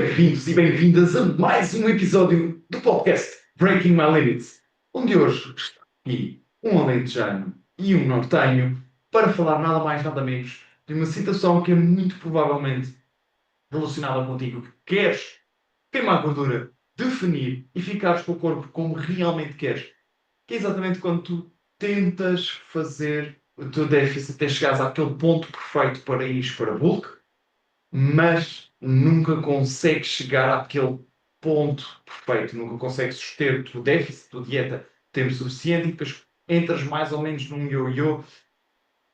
Bem-vindos e bem-vindas a mais um episódio do podcast Breaking My Limits, onde hoje está aqui um alentejano e um nortenho para falar nada mais nada menos de uma situação que é muito provavelmente relacionada contigo, que queres queimar gordura, definir e ficares com o corpo como realmente queres, que é exatamente quando tu tentas fazer o teu déficit até chegares àquele ponto perfeito para ires para bulk, mas nunca consegues chegar àquele ponto perfeito, nunca consegues suster o teu déficit, a tua dieta tempo suficiente e depois entras mais ou menos num ioiô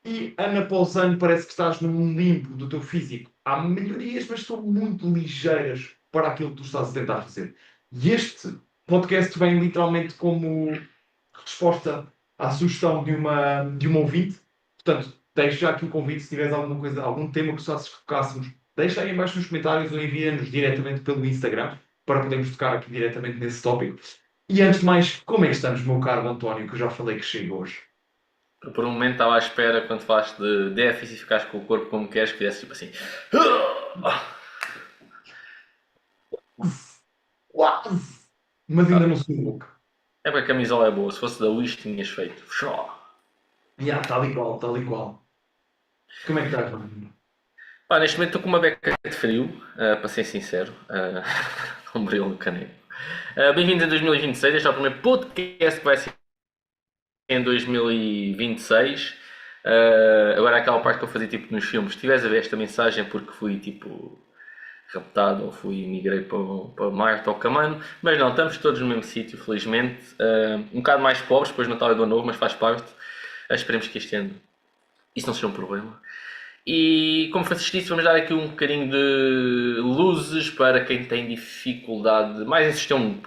e ano após ano parece que estás num limbo do teu físico. Há melhorias, mas são muito ligeiras para aquilo que tu estás a tentar fazer. E este podcast vem literalmente como resposta à sugestão de uma ouvinte. Portanto, deixo já aqui o convite, se tiveres alguma coisa, algum tema que gostasses que tocássemos, deixa aí em baixo nos comentários ou envia-nos diretamente pelo Instagram para podermos tocar aqui diretamente nesse tópico. E antes de mais, como é que estamos, meu caro António, que eu já falei que chego hoje? Por um momento estava à espera, quando falaste de déficit e ficares com o corpo como queres, que fizesse tipo assim. Quase! Mas ainda não sou louco. É porque a camisola é boa, se fosse da Wish tinhas feito. Já, tal e qual, tal e qual. Como é que estás, mano? Pá, neste momento estou com uma beca de frio, para ser sincero. Um brilho no caneco. Bem-vindos a 2026, este é o primeiro podcast que vai ser em 2026. Agora aquela parte que eu fazia tipo nos filmes, se estiveres a ver esta mensagem porque fui tipo raptado ou migrei para Marte ou Camano, mas não, estamos todos no mesmo sítio, felizmente. Um bocado mais pobres, depois do Natal e do Ano Novo, mas faz parte. Esperemos que este ano isso não seja um problema. E como Francisco disse, vamos dar aqui um bocadinho de luzes para quem tem dificuldade, mais em sistema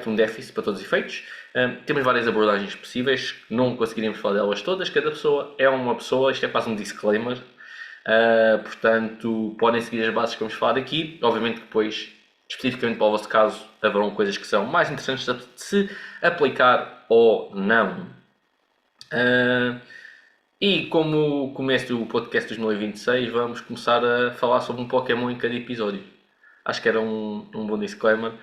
um déficit para todos os efeitos. Temos várias abordagens possíveis, não conseguiríamos falar delas todas, cada pessoa é uma pessoa, isto é quase um disclaimer. Portanto, podem seguir as bases que vamos falar aqui. Obviamente que depois, especificamente para o vosso caso, haverão coisas que são mais interessantes de se aplicar ou não. E como começo do podcast 2026, vamos começar a falar sobre um Pokémon em cada episódio. Acho que era um bom disclaimer.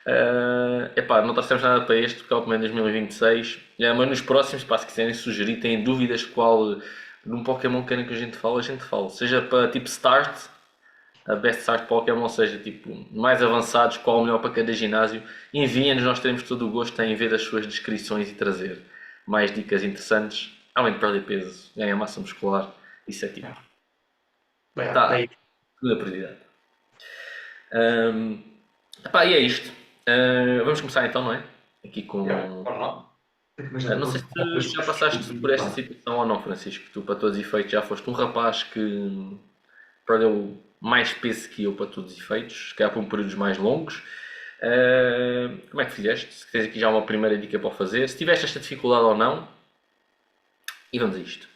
Não trouxemos nada para este, porque é o primeiro de 2026. Mas nos próximos, se quiserem sugerir, têm dúvidas qual de um Pokémon querem que a gente fale. Seja para tipo Start, a Best Start Pokémon, seja tipo mais avançados, qual o melhor para cada ginásio. Enviem-nos, nós teremos todo o gosto em ver as suas descrições e trazer mais dicas interessantes. Além de perder peso, ganhar massa muscular, isso é tipo. Bem, Tá, bem, segunda prioridade. E é isto. Vamos começar então, não é? Aqui com. já, bora lá. Mas já Não estou sei se tu já passaste por esta situação ou não, Francisco. Tu, para todos os efeitos, já foste um rapaz que perdeu mais peso que eu para todos os efeitos, se calhar por períodos mais longos. Como é que fizeste? Se tens aqui já uma primeira dica para o fazer, se tiveste esta dificuldade ou não, e vamos a isto.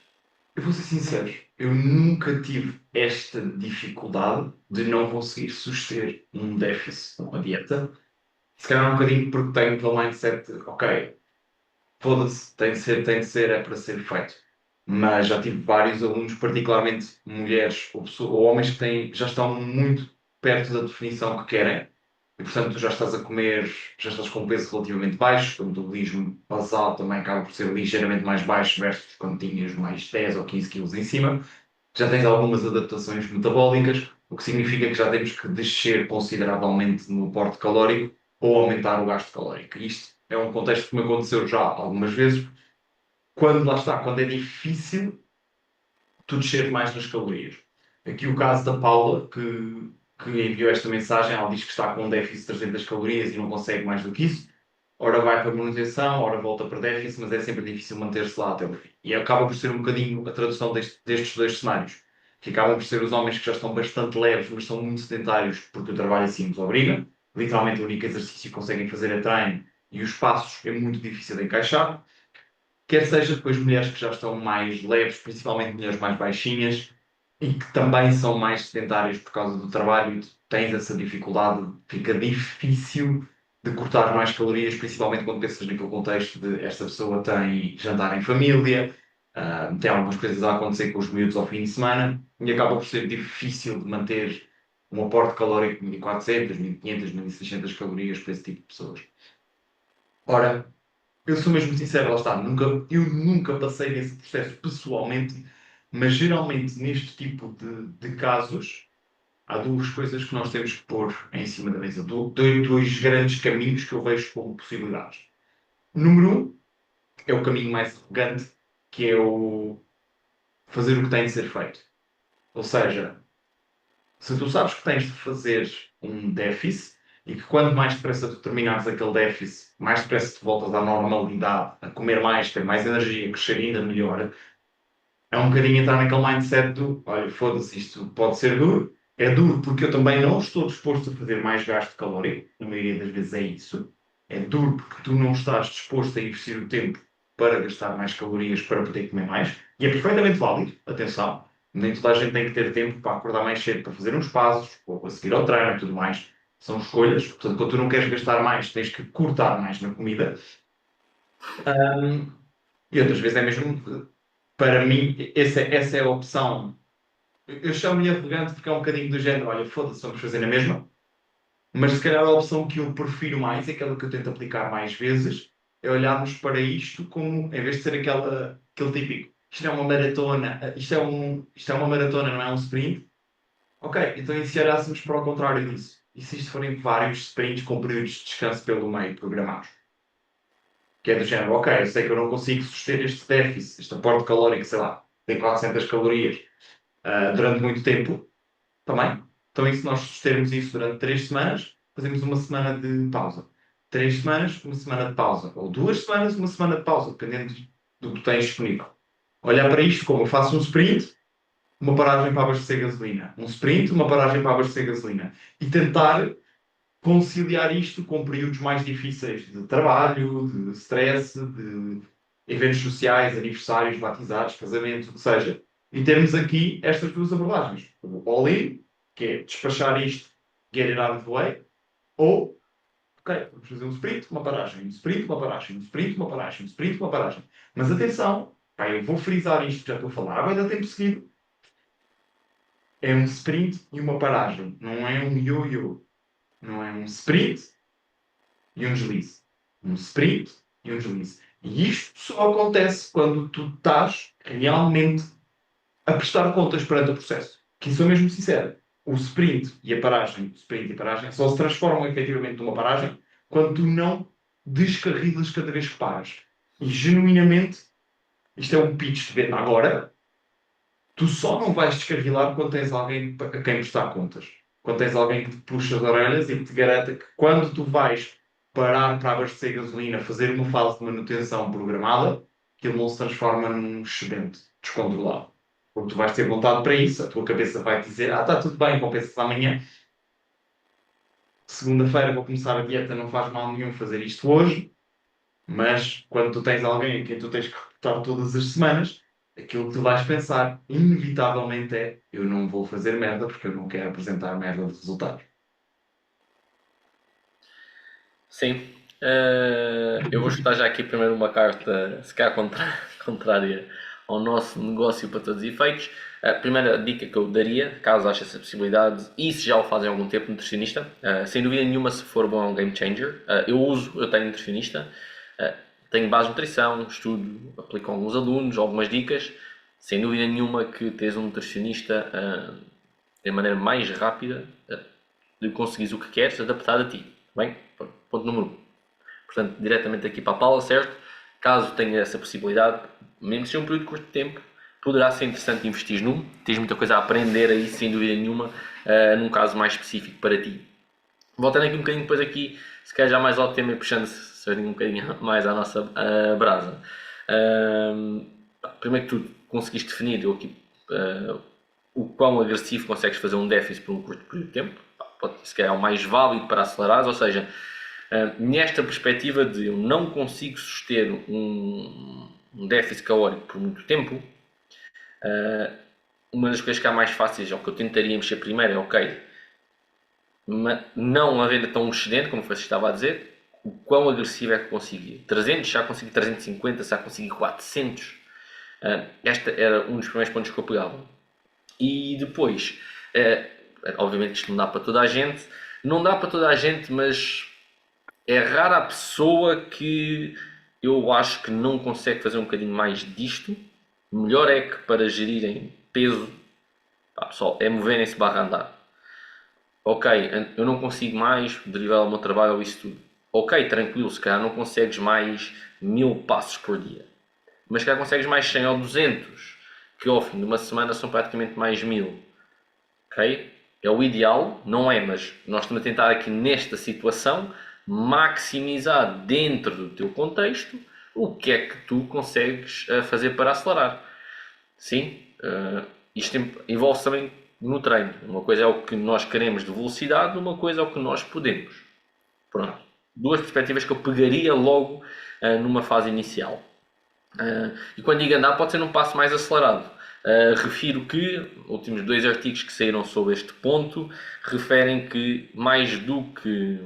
Eu vou ser sincero, eu nunca tive esta dificuldade de não conseguir suster um déficit numa dieta. Se calhar um bocadinho porque tenho aquele mindset de, ok, foda-se, tem de ser, é para ser feito. Mas já tive vários alunos, particularmente mulheres ou homens que já estão muito perto da definição que querem. E, portanto, tu já estás a comer, já estás com um peso relativamente baixo, o metabolismo basal também acaba por ser ligeiramente mais baixo versus quando tinhas mais 10 ou 15 quilos em cima. Já tens algumas adaptações metabólicas, o que significa que já temos que descer consideravelmente no porte calórico ou aumentar o gasto calórico. Isto é um contexto que me aconteceu já algumas vezes, quando lá está, quando é difícil tu descer mais nas calorias. Aqui o caso da Paula, que enviou esta mensagem, ela diz que está com um déficit de 300 calorias e não consegue mais do que isso. Ora vai para a manutenção, ora volta para déficit, mas é sempre difícil manter-se lá até o fim. E acaba por ser um bocadinho a tradução destes dois cenários, que acabam por ser os homens que já estão bastante leves, mas são muito sedentários, porque o trabalho assim os obriga. Literalmente o único exercício que conseguem fazer é treino e os passos é muito difícil de encaixar. Quer seja depois mulheres que já estão mais leves, principalmente mulheres mais baixinhas, e que também são mais sedentárias por causa do trabalho, e tu tens essa dificuldade, fica difícil de cortar mais calorias, principalmente quando pensas naquele contexto de esta pessoa tem jantar em família, tem algumas coisas a acontecer com os miúdos ao fim de semana, e acaba por ser difícil de manter um aporte calórico de 1400, 1500, 1600 calorias para esse tipo de pessoas. Ora, eu sou mesmo sincero, lá está, eu nunca passei nesse processo pessoalmente, mas geralmente neste tipo de casos há duas coisas que nós temos que pôr em cima da mesa, dois grandes caminhos que eu vejo como possibilidades. O número um é o caminho mais arrogante, que é o fazer o que tem de ser feito. Ou seja, se tu sabes que tens de fazer um déficit e que quanto mais depressa tu terminares aquele déficit, mais depressa tu voltas à normalidade, a comer mais, ter mais energia, crescer ainda melhor, é um bocadinho entrar naquele mindset do, olha, foda-se, isto pode ser duro. É duro porque eu também não estou disposto a fazer mais gasto calórico, na maioria das vezes é isso. É duro porque tu não estás disposto a investir o tempo para gastar mais calorias para poder comer mais. E é perfeitamente válido, atenção. Nem toda a gente tem que ter tempo para acordar mais cedo para fazer uns passos, ou para seguir ao treino e tudo mais. São escolhas. Portanto, quando tu não queres gastar mais, tens que cortar mais na comida. E outras vezes é mesmo, para mim, essa é a opção. Eu chamo-lhe arrogante porque é um bocadinho do género, olha, foda-se, vamos fazer na mesma. Mas se calhar a opção que eu prefiro mais, aquela que eu tento aplicar mais vezes, é olharmos para isto como, em vez de ser aquele típico, isto é uma maratona, isto é uma maratona, não é um sprint. Ok, então e se olhássemos para o contrário disso? E se isto forem vários sprints com períodos de descanso pelo meio programados? Que é do género, ok, eu sei que eu não consigo suster este déficit, este aporte calórico, sei lá, tem 400 calorias, durante muito tempo, também. Então, e se nós sustermos isso durante 3 semanas, fazemos uma semana de pausa. 3 semanas, uma semana de pausa. Ou 2 semanas, uma semana de pausa, dependendo do que tens disponível. Olhar para isto como eu faço um sprint, uma paragem para abastecer gasolina. Um sprint, uma paragem para abastecer gasolina. E tentar conciliar isto com períodos mais difíceis de trabalho, de stress, de eventos sociais, aniversários, batizados, casamentos, o que seja. E termos aqui estas duas abordagens. O all-in, que é despachar isto, get it out of the way, ou, ok, vamos fazer um sprint, uma paragem, um sprint, uma paragem, um sprint, uma paragem, um sprint, uma paragem. Mas atenção, pá, eu vou frisar isto que já estou a falar, vai dar tempo seguido. É um sprint e uma paragem, não é um yo-yo. Não é um sprint e um deslize. Um sprint e um deslize. E isto só acontece quando tu estás realmente a prestar contas perante o processo. Que sou mesmo sincero. O sprint e a paragem só se transformam efetivamente numa paragem quando tu não descarrilas cada vez que paras. E genuinamente, isto é um pitch de venda agora, tu só não vais descarrilar quando tens alguém a quem prestar contas. Quando tens alguém que te puxa as orelhas e que te garanta que quando tu vais parar para abastecer gasolina, fazer uma fase de manutenção programada, aquilo não se transforma num excedente descontrolado. Porque tu vais ter vontade para isso, a tua cabeça vai te dizer, está tudo bem, compensas amanhã. Segunda-feira vou começar a dieta, não faz mal nenhum fazer isto hoje. Mas quando tu tens alguém a quem tu tens que reportar todas as semanas, aquilo que tu vais pensar, inevitavelmente, é: eu não vou fazer merda porque eu não quero apresentar merda de resultados. Sim. Eu vou chutar já aqui primeiro uma carta, se calhar contrária ao nosso negócio para todos os efeitos. A primeira dica que eu daria, caso ache essa possibilidade, e se já o fazem há algum tempo, nutricionista, sem dúvida nenhuma, se for bom, é um game changer. Eu tenho nutricionista, tenho base de nutrição, estudo, aplico com alguns alunos, algumas dicas. Sem dúvida nenhuma que tens um nutricionista de maneira mais rápida de conseguires o que queres, adaptado a ti. Bem, ponto número 1. Portanto, diretamente aqui para a Paula, certo? Caso tenha essa possibilidade, mesmo que seja um período de curto tempo, poderá ser interessante investir num. Tens muita coisa a aprender aí, sem dúvida nenhuma, num caso mais específico para ti. Voltando aqui um bocadinho depois aqui, se calhar já mais ao tema e puxando-se um bocadinho mais à nossa brasa. Primeiro que tudo, conseguiste definir aqui, o quão agressivo consegues fazer um déficit por um curto período de tempo. Pode se calhar é o mais válido para acelerares, ou seja, nesta perspectiva de eu não consigo suster um déficit calórico por muito tempo, uma das coisas que há mais fáceis, ou que eu tentaria mexer primeiro, é ok, não havendo tão excedente, como você estava a dizer, o quão agressivo é que consigo ir. 300, já consegui 350, já consegui 400. Este era um dos primeiros pontos que eu pegava. E depois, obviamente isto não dá para toda a gente, não dá para toda a gente, mas é rara a pessoa que eu acho que não consegue fazer um bocadinho mais disto. Melhor é que para gerirem peso, pá, pessoal, é moverem-se barra andar. Ok, eu não consigo mais derivar ao meu trabalho ou isso tudo. Ok, tranquilo, se calhar não consegues mais 1000 passos por dia. Mas se calhar consegues mais 100 ou 200, que ao fim de uma semana são praticamente mais 1000. Ok? É o ideal, não é, mas nós estamos a tentar aqui nesta situação maximizar dentro do teu contexto o que é que tu consegues fazer para acelerar. Sim, isto envolve também no treino. Uma coisa é o que nós queremos de velocidade, uma coisa é o que nós podemos. Pronto. Duas perspectivas que eu pegaria logo numa fase inicial. E quando digo andar, pode ser num passo mais acelerado. Refiro que últimos 2 artigos que saíram sobre este ponto referem que mais do que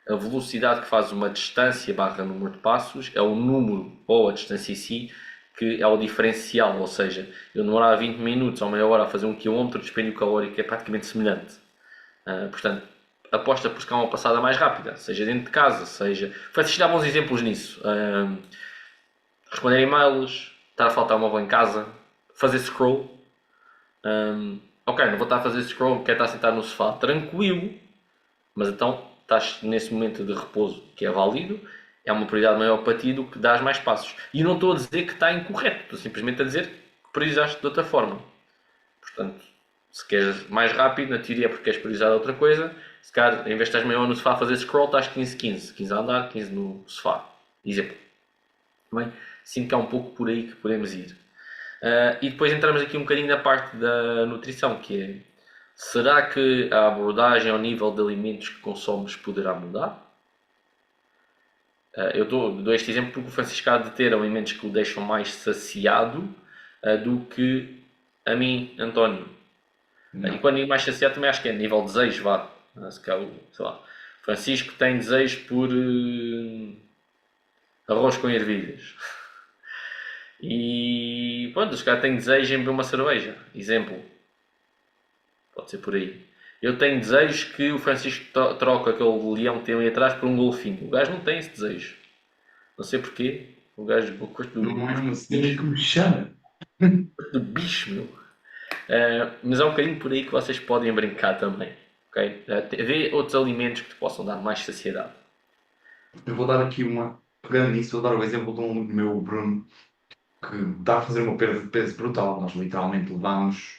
a velocidade que faz uma distância barra número de passos é o número ou a distância em si que é o diferencial, ou seja, eu demorar 20 minutos ou meia hora a fazer 1 km, o dispêndio calórico é praticamente semelhante. Portanto, aposta por buscar uma passada mais rápida, seja dentro de casa, seja... Francisco dá bons exemplos nisso. Responder e-mails, estar a faltar móvel em casa, fazer scroll. Ok, não vou estar a fazer scroll, quero estar sentado no sofá tranquilo, mas então estás nesse momento de repouso que é válido, é uma prioridade maior para ti do que dar mais passos. E não estou a dizer que está incorreto, estou simplesmente a dizer que priorizaste de outra forma. Portanto, se queres mais rápido, na teoria é porque queres priorizar outra coisa. Se calhar, em vez de estás meia hora no sofá a fazer scroll, estás 15-15. 15 a andar, 15 no sofá. Exemplo. Bem, sinto que é um pouco por aí que podemos ir. E depois entramos aqui um bocadinho na parte da nutrição, que é: será que a abordagem ao nível de alimentos que consomes poderá mudar? Eu dou este exemplo porque o Francisco há de ter alimentos que o deixam mais saciado do que a mim, António. E quando digo mais saciado também acho que é a nível de desejo, vá. Se calhar, sei lá, Francisco tem desejo por arroz com ervilhas. E pronto, os caras têm desejo em beber uma cerveja. Exemplo. Pode ser por aí. Eu tenho desejos que o Francisco troca aquele leão que tem ali atrás por um golfinho. O gajo não tem esse desejo. Não sei porquê. O gajo curte Não é uma cena que me chama. do bicho, meu. Mas é um bocadinho por aí que vocês podem brincar também. Okay? Vê outros alimentos que te possam dar mais saciedade. Eu vou dar aqui uma. Pegando nisso, vou dar o exemplo de um amigo meu, o Bruno, que está a fazer uma perda de peso brutal. Nós literalmente levámos.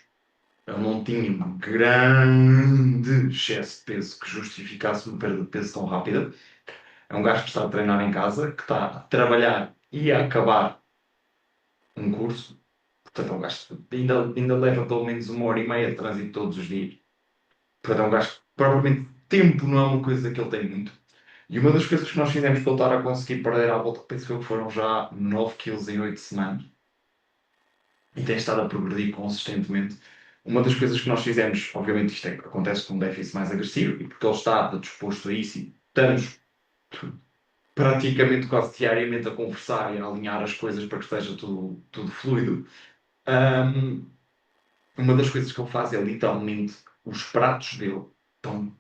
Ele não tinha um grande excesso de peso que justificasse uma perda de peso tão rápida. É um gajo que está a treinar em casa, que está a trabalhar e a acabar um curso. Portanto, é um gajo que ainda leva pelo menos 1 hora e meia de trânsito todos os dias. Portanto, é um gajo que provavelmente tempo não é uma coisa que ele tem muito. E uma das coisas que nós fizemos para voltar a conseguir perder à volta, penso eu que foram já 9 quilos em 8 semanas. E tem estado a progredir consistentemente. Uma das coisas que nós fizemos, obviamente isto acontece com um déficit mais agressivo, e porque ele está disposto a isso, e estamos praticamente quase diariamente a conversar e a alinhar as coisas para que esteja tudo fluido. Uma das coisas que ele faz é literalmente os pratos dele estão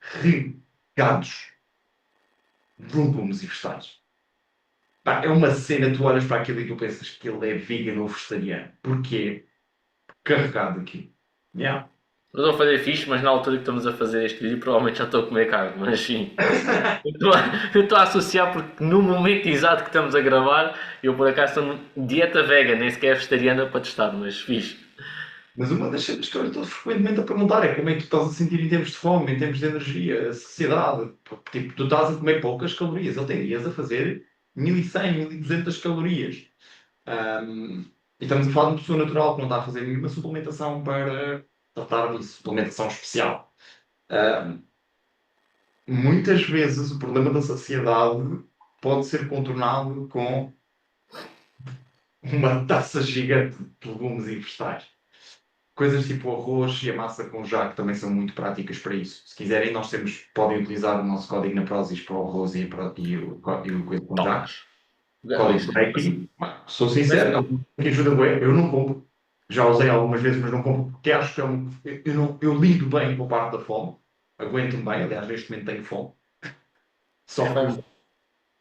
carregados de legumes e vegetais. Pá, é uma cena, tu olhas para aquilo e tu pensas que ele é vegan ou vegetariano. Porquê? Carregado aqui. Yeah. Não estou a fazer fixe, mas na altura que estamos a fazer este vídeo provavelmente já estou a comer carne, mas sim. Eu estou a associar porque no momento exato que estamos a gravar, eu por acaso estou dieta vegan, nem sequer é vegetariana para testar, mas fixe. Mas uma das cenas que eu estou frequentemente a perguntar é como é que tu estás a sentir em termos de fome, em termos de energia, saciedade. Tipo, tu estás a comer poucas calorias. Ele tem dias a fazer 1100, 1200 calorias. E estamos a falar de uma pessoa natural que não está a fazer nenhuma suplementação para tratar disso, suplementação especial. Muitas vezes o problema da saciedade pode ser contornado com uma taça gigante de legumes e vegetais. Coisas tipo arroz e a massa com jaco também são muito práticas para isso. Se quiserem, podem utilizar o nosso código na Prozis para o arroz e o coisa com jaco. Tomas. Código Breaking. Sou sincero, é uma que ajuda bem. Eu não compro. Já usei algumas vezes, mas não compro porque acho que eu lido bem com a parte da fome. Aguento-me bem, aliás, neste momento tenho fome. Tem Só que, fome?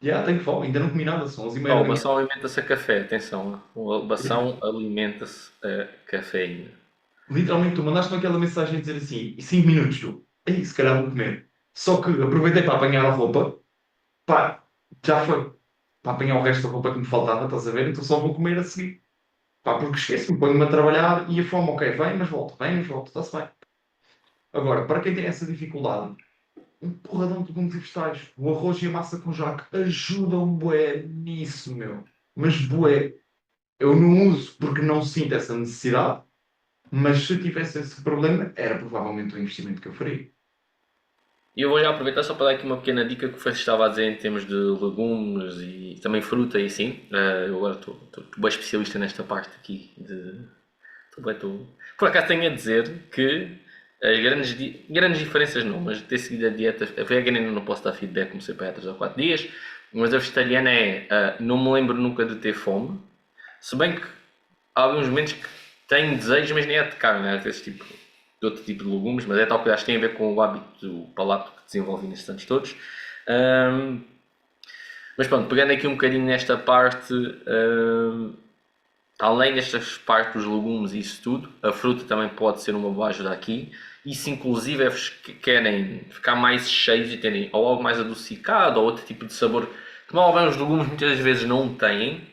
já tenho fome, ainda não comi nada, são 11h30 Oh, o da manhã. Bação alimenta-se a café, atenção. O Bação alimenta-se a cafeína. Literalmente, tu mandaste-me aquela mensagem a dizer assim, e 5 minutos, tu, aí se calhar vou comer. Só que aproveitei para apanhar a roupa, pá, já foi. Para apanhar o resto da roupa que me faltava, estás a ver? Então só vou comer a seguir. Pá, porque esqueço-me, ponho-me a trabalhar e a fome, ok, vem, mas volta, está-se bem. Agora, para quem tem essa dificuldade, um porradão de legumes e vegetais, o arroz e a massa com jaque ajudam bué nisso, meu. Mas bué, eu não uso porque não sinto essa necessidade, mas se tivesse esse problema, era provavelmente o investimento que eu faria. E eu vou já aproveitar só para dar aqui uma pequena dica que o Francisco estava a dizer em termos de legumes e também fruta e assim. Eu agora estou bem especialista nesta parte aqui de. Por acaso tenho a dizer que as grandes diferenças não, mas ter seguido a dieta. A vegan ainda não posso dar feedback, comecei para aí há 3 ou 4 dias, mas a vegetariana é. Não me lembro nunca de ter fome, se bem que há alguns momentos que tenho desejo, mas nem é de carne, é às vezes tipo de outro tipo de legumes, mas é tal que acho que tem a ver com o hábito do palato que desenvolvi nestes anos todos. Ahm, mas pronto, pegando aqui um bocadinho nesta parte, além destas partes dos legumes e isso tudo, a fruta também pode ser uma boa ajuda aqui. E se inclusive é que querem ficar mais cheios e terem ou algo mais adocicado ou outro tipo de sabor que normalmente os legumes muitas vezes não têm,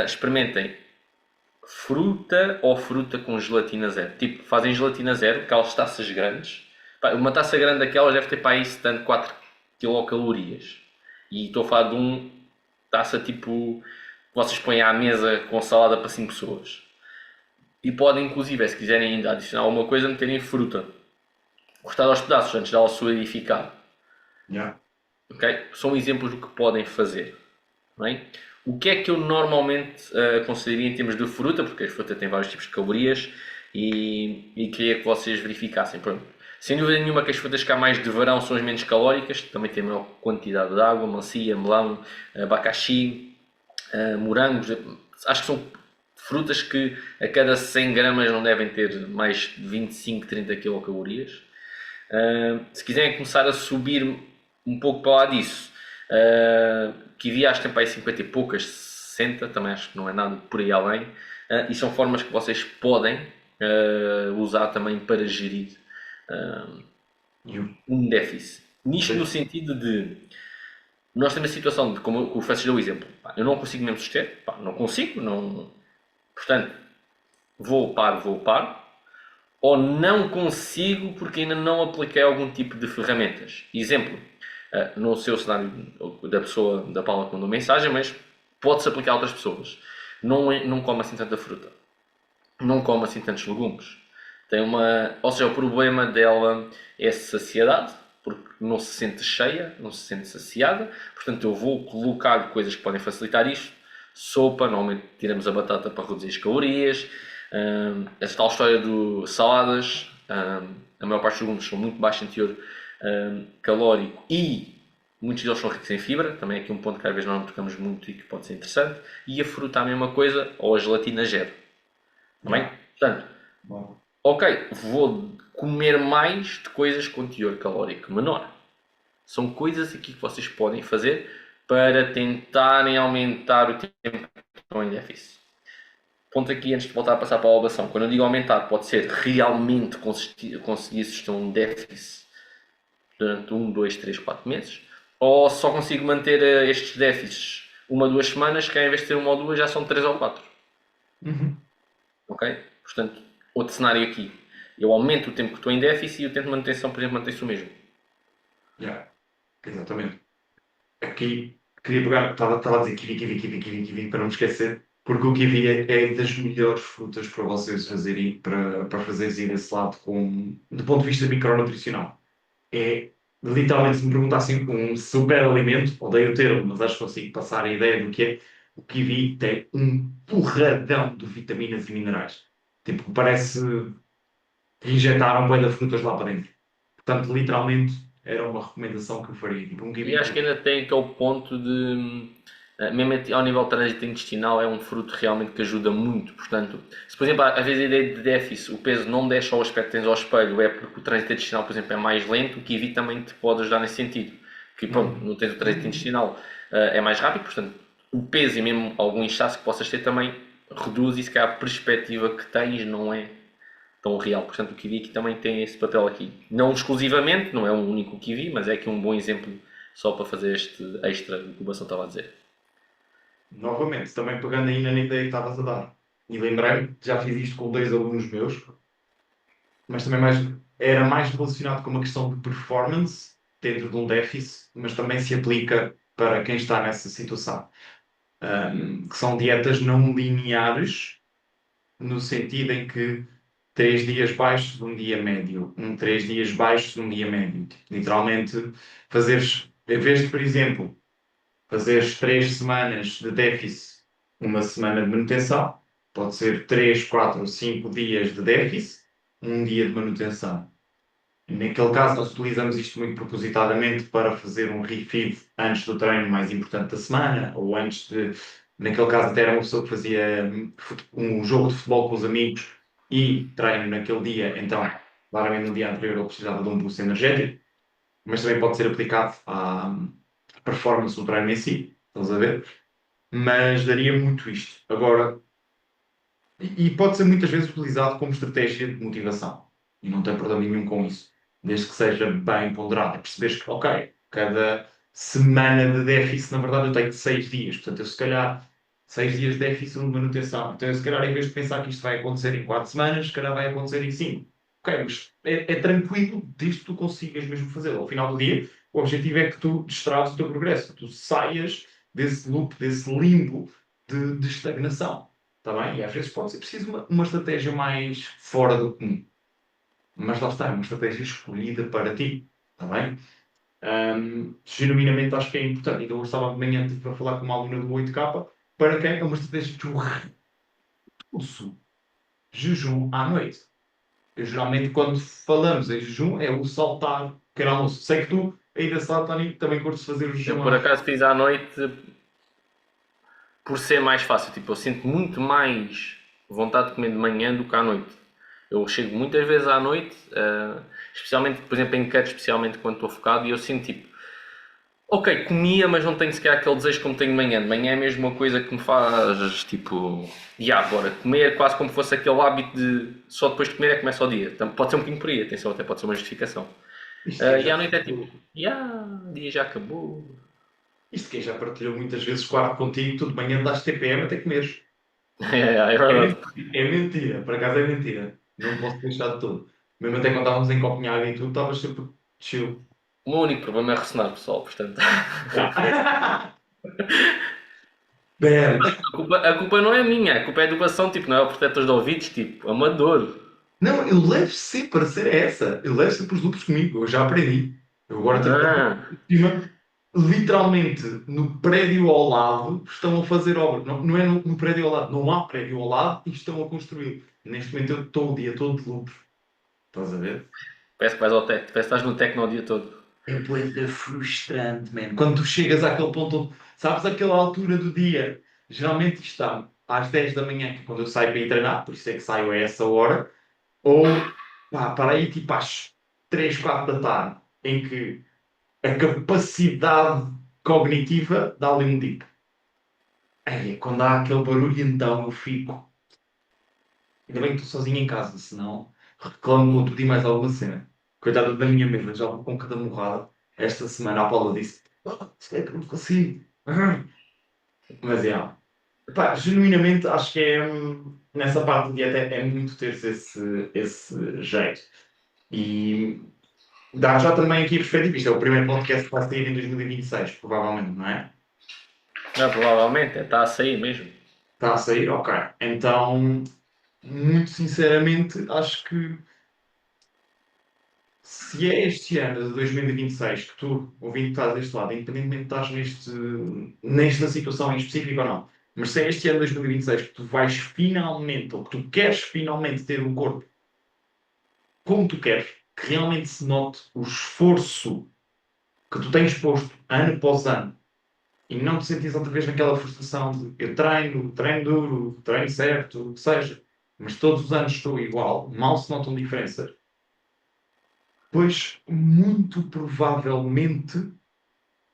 experimentem fruta ou fruta com gelatina zero. Tipo, fazem gelatina zero, aquelas taças grandes. Pá, uma taça grande daquelas deve ter para aí 74 quilocalorias. E estou a falar de taça tipo que vocês põem à mesa com salada para 5 pessoas. E podem, inclusive, se quiserem ainda adicionar alguma coisa, meterem fruta. Cortada aos pedaços antes de ela solidificar. Yeah. Okay? São exemplos do que podem fazer. Bem? O que é que eu normalmente aconselharia em termos de fruta, porque a fruta tem vários tipos de calorias e queria que vocês verificassem. Pronto. Sem dúvida nenhuma que as frutas cá mais de verão são as menos calóricas, também têm maior quantidade de água, melancia, melão, abacaxi, morangos. Acho que são frutas que a cada 100 gramas não devem ter mais de 25, 30 quilocalorias. Se quiserem começar a subir um pouco para lá disso, kiwi acho que tem para aí 50 e poucas, 60, também acho que não é nada por aí além. E são formas que vocês podem usar também para gerir E o- um déficit. Nisto no sentido de nós temos a situação de, como o Francisco deu o exemplo, pá, eu não consigo mesmo suster, pá, não consigo, não, portanto, vou, paro, ou não consigo porque ainda não apliquei algum tipo de ferramentas. Exemplo, no seu cenário da pessoa da Paula que mandou mensagem, mas pode-se aplicar a outras pessoas. Não come assim tanta fruta, não come assim tantos legumes. Ou seja, o problema dela é saciedade, porque não se sente cheia, não se sente saciada. Portanto, eu vou colocar coisas que podem facilitar isto. Sopa, normalmente tiramos a batata para reduzir as calorias. Essa tal história do saladas, a maior parte dos legumes são muito baixos em teor calórico e muitos deles são ricos em fibra, também é aqui um ponto que às vezes nós não tocamos muito e que pode ser interessante. E a fruta a mesma coisa, ou a gelatina zero. Está bem? yeah. Portanto, Bom. ok, vou comer mais de coisas com teor calórico menor. São coisas aqui que vocês podem fazer para tentarem aumentar o tempo que estão em déficit. Ponto aqui antes de voltar a passar para a ovação. Quando eu digo aumentar, pode ser realmente conseguir suster um déficit durante 1, 2, 3, 4 meses, ou só consigo manter estes déficits 1, 2 semanas, que em vez de ter 1 ou 2 já são 3 ou 4. Uhum. Ok? Portanto, outro cenário aqui. Eu aumento o tempo que estou em déficit e o tempo de manutenção, por exemplo, mantém-se o mesmo. Yeah. Exatamente. Aqui, queria pegar, estava a dizer kiwi, para não me esquecer, porque o kiwi é das melhores frutas para vocês fazerem, para fazerem esse lado do ponto de vista micronutricional. É, literalmente, se me perguntassem um super alimento, odeio o termo, mas acho que consigo passar a ideia do que é. O kiwi tem um porradão de vitaminas e minerais. Tipo, parece que injetaram bué de frutas lá para dentro. Portanto, literalmente, era uma recomendação que eu faria. Tipo, um E kiwi acho por que dia. ainda tem aquele ponto de. Mesmo ao nível de trânsito intestinal, é um fruto realmente que ajuda muito. Portanto, se por exemplo, às vezes a ideia de déficit, o peso não deixa ao aspecto que tens ao espelho, é porque o trânsito intestinal, por exemplo, é mais lento, o kiwi também te pode ajudar nesse sentido. Que pronto, não tens o trânsito intestinal, é mais rápido, portanto, o peso e mesmo algum inchaço que possas ter também reduz e se calhar a perspectiva que tens não é tão real. Portanto, o kiwi aqui também tem esse papel aqui. Não exclusivamente, não é um único kiwi, mas é aqui um bom exemplo só para fazer este extra do que o Bação estava a dizer. Novamente, também pegando aí na ideia que estavas a dar. E lembrei-me, já fiz isto com 2 alunos meus, mas também era mais relacionado com uma questão de performance dentro de um déficit, mas também se aplica para quem está nessa situação. Que são dietas não lineares, no sentido em que 3 dias baixos de um dia médio, 3 dias baixos de um dia médio. Literalmente, fazeres, em vez de, por exemplo, fazeres 3 semanas de déficit, uma semana de manutenção, pode ser 3, 4 ou 5 dias de déficit, um dia de manutenção. Naquele caso, nós utilizamos isto muito propositadamente para fazer um refeed antes do treino mais importante da semana, ou antes de. Naquele caso, até era uma pessoa que fazia um jogo de futebol com os amigos e treino naquele dia, então, claramente no dia anterior ele precisava de um boost energético, mas também pode ser aplicado à performance do treino em si, estás a ver? Mas daria muito isto. Agora, e pode ser muitas vezes utilizado como estratégia de motivação. E não tem problema nenhum com isso. Desde que seja bem ponderado. É perceberes que, ok, cada semana de déficit, na verdade, eu tenho 6 dias. Portanto, eu se calhar, 6 dias de déficit de manutenção. Então, eu se calhar, em vez de pensar que isto vai acontecer em 4 semanas, se calhar vai acontecer em 5. Ok, mas é tranquilo desde que tu consigas mesmo fazê-lo. Ao final do dia, o objetivo é que tu destraves o teu progresso. Que tu saias desse loop, desse limbo de estagnação. Está bem? E às vezes pode ser preciso uma estratégia mais fora do comum. Mas lá está, é uma estratégia escolhida para ti. Está bem? Genuinamente acho que é importante. Então, eu estava de manhã para falar com uma aluna do 8K, para quem é uma estratégia de reforço. Jejum à noite. Eu, geralmente, quando falamos em jejum, é o saltar pequeno almoço. Sei que tu, ainda sabe, Tony, também curtes fazer o Eu jejum por à noite. acaso fiz à noite por ser mais fácil. Tipo, eu sinto muito mais vontade de comer de manhã do que à noite. Eu chego muitas vezes à noite, especialmente, por exemplo, em cuts, especialmente quando estou focado, e eu sinto tipo, ok, comia, mas não tenho sequer aquele desejo como tenho de manhã. De manhã é mesmo uma coisa que me faz tipo, bora, comer quase como fosse aquele hábito de só depois de comer é que começa o dia. Então, pode ser um bocadinho por aí, atenção, até pode ser uma justificação. Isto que E já à noite é tipo, o dia já acabou. Isto quem já partilhou muitas vezes quarto contigo, tu de manhã das TPM até comeres. É verdade. É mentira, por acaso é mentira. Não posso deixar de tudo. Mesmo até quando estávamos em Copenhague e tu estavas sempre chill. O meu único problema é ressonar, pessoal, portanto. Bem, A culpa não é minha, a culpa é a educação, tipo, não é o protetor de ouvidos, tipo, amador. não, eu levo sempre a ser essa. Eu levo sempre os loops comigo, eu já aprendi. Eu agora tenho Ah, em cima, literalmente, no prédio ao lado, estão a fazer obra. Não, não é no prédio ao lado, não há prédio ao lado e estão a construir. Neste momento eu estou o dia todo de loops. Estás a ver? parece que vais ao tec, parece que estás no tecno o dia todo. É bué frustrante, man. Quando tu chegas àquele ponto, sabes aquela altura do dia, geralmente isto está às 10 da manhã, que é quando eu saio para ir treinar, por isso é que saio a essa hora, ou pá, para aí tipo às 3 4 da tarde, em que a capacidade cognitiva dá ali um dip. Aí, quando há aquele barulho, então eu fico. Ainda bem que estou sozinho em casa, senão reclamo outro dia mais alguma cena. Coitada da minha mesa, já vou com cada morrada. Esta semana a Paula disse: "Se é que não consigo." Mas é. Pá, genuinamente acho que é. Nessa parte de dieta é muito ter-se esse jeito. E dá já também aqui a perspectiva. Isto é o primeiro podcast que vai sair em 2026, provavelmente, não é? Não, provavelmente, está a sair mesmo. Está a sair? Ok. Então, muito sinceramente, acho que se é este ano de 2026 que tu, ouvindo, estás deste lado, independentemente de estás nesta situação em específico ou não, mas se é este ano de 2026 que tu vais finalmente, ou que tu queres finalmente ter um corpo como tu queres, que realmente se note o esforço que tu tens posto ano após ano e não te sentes outra vez naquela frustração de eu treino duro, treino certo, o que seja, mas todos os anos estou igual, mal se notam diferenças, pois muito provavelmente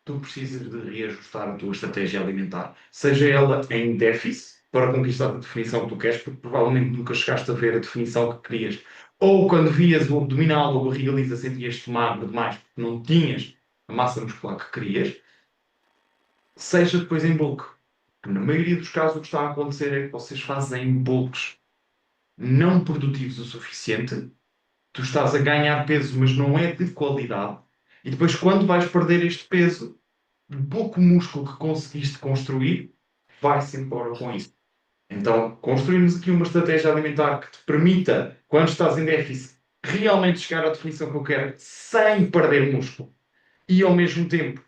tu precisas de reajustar a tua estratégia alimentar, seja ela em déficit para conquistar a definição que tu queres, porque provavelmente nunca chegaste a ver a definição que querias, ou quando vias o abdominal ou a barriga lisa sentias-te magro demais porque não tinhas a massa muscular que querias, seja depois em bulk. Na maioria dos casos o que está a acontecer é que vocês fazem bulks não produtivos o suficiente, tu estás a ganhar peso, mas não é de qualidade, e depois quando vais perder este peso, o pouco músculo que conseguiste construir vai-se embora com isso. Então, construímos aqui uma estratégia alimentar que te permita, quando estás em déficit, realmente chegar à definição que eu quero sem perder músculo. E ao mesmo tempo,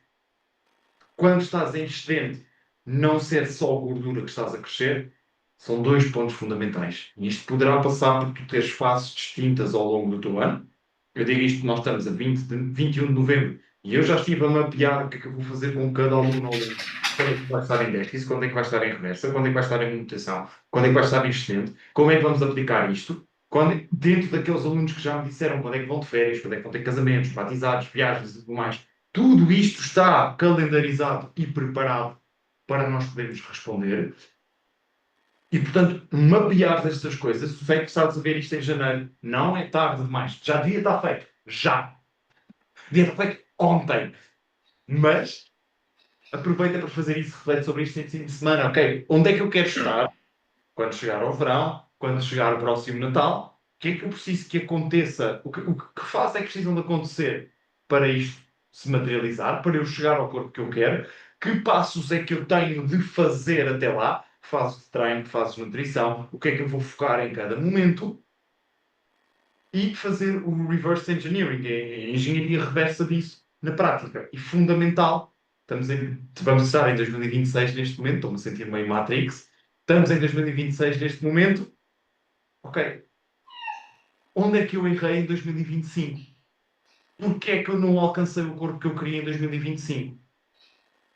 quando estás em excedente, não ser só gordura que estás a crescer, são dois pontos fundamentais. E isto poderá passar por tu teres fases distintas ao longo do teu ano. Eu digo isto porque nós estamos a 21 de novembro e eu já estive a mapear o que é que eu vou fazer com cada aluno ao longo. Quando é que vai estar em déficit, quando é que vai estar em reversa, quando é que vai estar em manutenção, quando é que vai estar em excedente, como é que vamos aplicar isto, dentro daqueles alunos que já me disseram quando é que vão de férias, quando é que vão ter casamentos, batizados, viagens e tudo mais. Tudo isto está calendarizado e preparado para nós podermos responder. E, portanto, mapear estas coisas, se sei que estás a ver isto em janeiro, não é tarde demais. Já devia estar feito. Já. Devia estar feito ontem. Mas aproveita para fazer isso, reflete sobre isto em fim de semana. Ok, onde é que eu quero estar quando chegar ao verão, quando chegar o próximo Natal? O que é que eu preciso que aconteça? Que fase é que precisam de acontecer para isto se materializar, para eu chegar ao corpo que eu quero? Que passos é que eu tenho de fazer até lá? Que fases de treino, que fases de nutrição? O que é que eu vou focar em cada momento? E fazer o reverse engineering, a engenharia reversa disso na prática. E fundamental, vamos estar em 2026 neste momento, estou-me a sentir meio Matrix, estamos em 2026 neste momento, ok, onde é que eu errei em 2025? Porquê é que eu não alcancei o corpo que eu queria em 2025?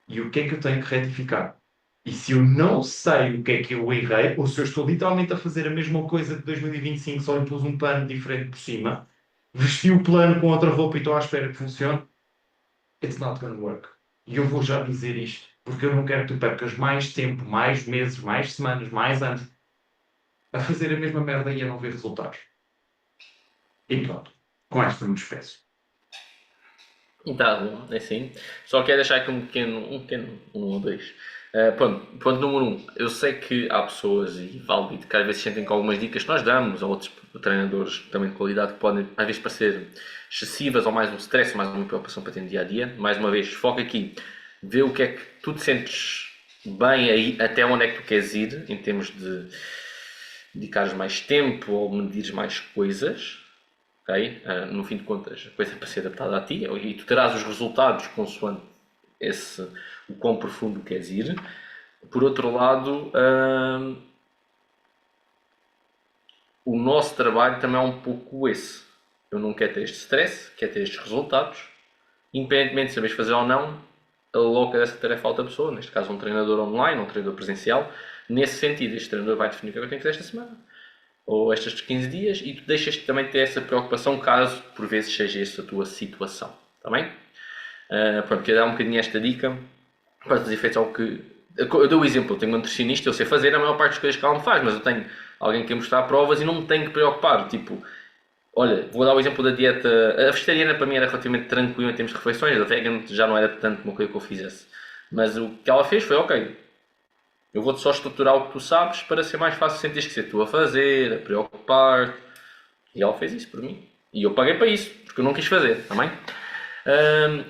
E o que é que eu tenho que retificar? E se eu não sei o que é que eu errei, ou se eu estou literalmente a fazer a mesma coisa de 2025, só lhe pus um pano diferente por cima, vesti o plano com outra roupa e estou à espera que funcione, it's not gonna work. E eu vou já dizer isto, porque eu não quero que tu percas mais tempo, mais meses, mais semanas, mais anos a fazer a mesma merda e a não ver resultados. E pronto. Com esta me despeço. Tá bom, é assim. Só quero deixar aqui um ou dois. Ponto número um. Eu sei que há pessoas, e válido, que às vezes sentem com algumas dicas que nós damos, ou outros treinadores também de qualidade, que podem às vezes parecer excessivas, ou mais um stress, ou mais uma preocupação para ter no dia a dia. Mais uma vez, foca aqui, vê o que é que tu te sentes bem aí, até onde é que tu queres ir, em termos de dedicares mais tempo ou medires mais coisas. Okay? No fim de contas, a coisa é para ser adaptada a ti e tu terás os resultados consoante o quão profundo queres ir. Por outro lado, o nosso trabalho também é um pouco esse. Eu não quero ter este stress, quero ter estes resultados, independentemente de saberes fazer ou não, aloca essa tarefa a outra pessoa, neste caso um treinador online, um treinador presencial. Nesse sentido, este treinador vai definir o que é que eu tenho que fazer esta semana ou estes 15 dias, e tu deixas também ter essa preocupação caso por vezes seja essa a tua situação, está bem? Pronto, queria dar um bocadinho esta dica para os efeitos ao que... Eu dou o exemplo, eu tenho um nutricionista, eu sei fazer a maior parte das coisas que ela me faz, mas eu tenho alguém que me mostrar provas e não me tenho que preocupar, tipo... Olha, vou dar o exemplo da dieta... A vegetariana para mim era relativamente tranquila em termos de refeições, a vegan já não era tanto uma coisa que eu fizesse. Mas o que ela fez foi, ok, eu vou-te só estruturar o que tu sabes para ser mais fácil sentir que ser tu a fazer, a preocupar-te. E ela fez isso por mim. E eu paguei para isso, porque eu não quis fazer, também.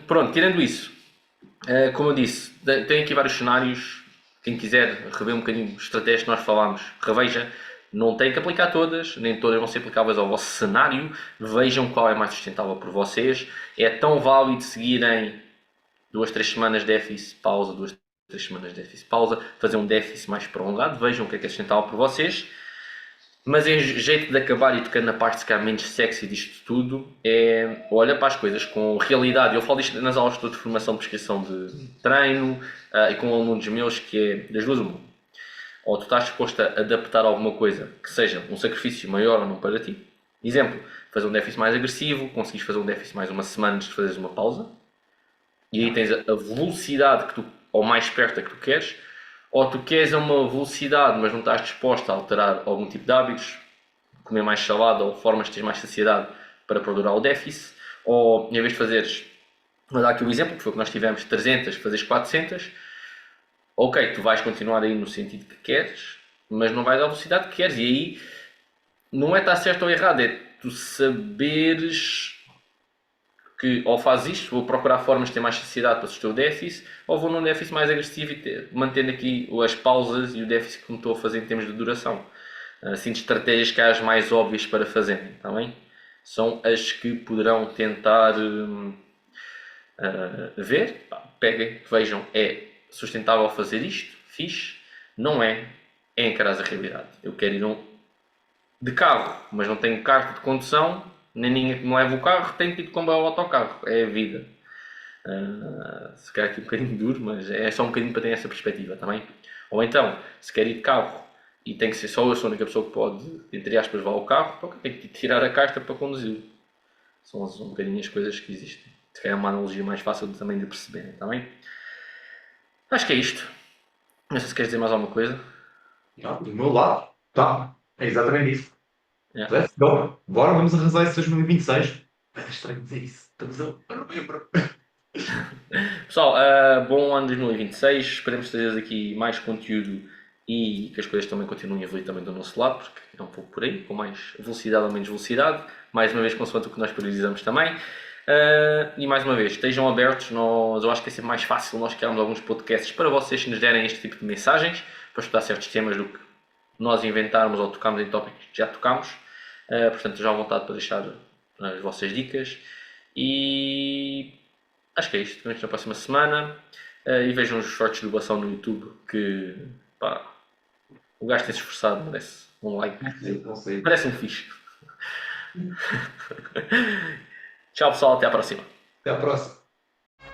Pronto, tirando isso, como eu disse, tem aqui vários cenários. Quem quiser rever um bocadinho de estratégias que nós falámos, reveja. Não tem que aplicar todas, nem todas vão ser aplicáveis ao vosso cenário. Vejam qual é mais sustentável por vocês. É tão válido seguirem 2, 3 semanas de déficit, pausa, 2, 3 semanas de déficit, pausa, fazer um déficit mais prolongado. Vejam o que é sustentável por vocês. Mas em jeito de acabar e tocando na parte se calhar menos sexy disto tudo, é olha para as coisas com realidade. Eu falo disto nas aulas de formação de prescrição de treino e com alunos meus, que é das duas uma. Ou tu estás disposto a adaptar alguma coisa que seja um sacrifício maior ou não para ti. Exemplo, fazer um déficit mais agressivo, conseguires fazer um déficit mais uma semana antes de fazeres uma pausa. E aí tens a velocidade que tu, ou mais perto que tu queres, ou tu queres uma velocidade, mas não estás disposto a alterar algum tipo de hábitos, comer mais salada ou formas de ter mais saciedade para perdurar o déficit, ou em vez de fazeres, vou dar aqui um exemplo, que foi o que nós tivemos, 300, fazeres 400, ok, tu vais continuar aí no sentido que queres, mas não vais à velocidade que queres, e aí não é estar certo ou errado, é tu saberes que ou fazes isto, vou procurar formas de ter mais saciedade para suster o déficit, ou vou num déficit mais agressivo e mantendo aqui as pausas e o déficit que me estou a fazer em termos de duração. Assim, de estratégias que há as mais óbvias para fazerem, está bem? São as que poderão tentar ver, peguem, vejam, é sustentável fazer isto, fixe, não é, é encarar a realidade. Eu quero ir de carro, mas não tenho carta de condução, nem ninguém que me leve o carro, tenho que ir de comboio ou autocarro. É a vida. Se calhar aqui um bocadinho duro, mas é só um bocadinho para ter essa perspectiva também. Ou então, se quer ir de carro e tem que ser só eu, sou a única pessoa que pode, entre aspas, levar o carro, então tem que tirar a carta para conduzir. São um bocadinho as coisas que existem. Se calhar é uma analogia mais fácil também de perceberem, está bem? Acho que é isto. Não sei se queres dizer mais alguma coisa. Não, do meu lado, tá. É exatamente isso. Yeah. Let's go. Bora, vamos arrasar esse 2026. Mas é estranho dizer isso. Estamos a novembro. Pessoal, bom ano 2026. Esperemos ter aqui mais conteúdo e que as coisas também continuem a evoluir também do nosso lado, porque é um pouco por aí, com mais velocidade ou menos velocidade. Mais uma vez, consoante o que nós priorizamos também. E mais uma vez, estejam abertos. Eu acho que é sempre mais fácil nós criarmos alguns podcasts para vocês que nos derem este tipo de mensagens, para estudar certos temas do que nós inventarmos ou tocarmos em tópicos que já tocámos. Portanto, já à vontade para deixar as vossas dicas. E acho que é isto. Vemos na próxima semana. E vejam os shorts de doação no YouTube, que pá, o gajo tem-se esforçado, merece um like. Parece um fixe. Tchau, pessoal, até à próxima. Até à próxima.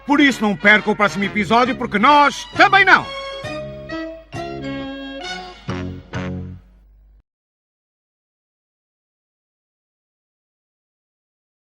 Por isso não perca o próximo episódio, porque nós também não!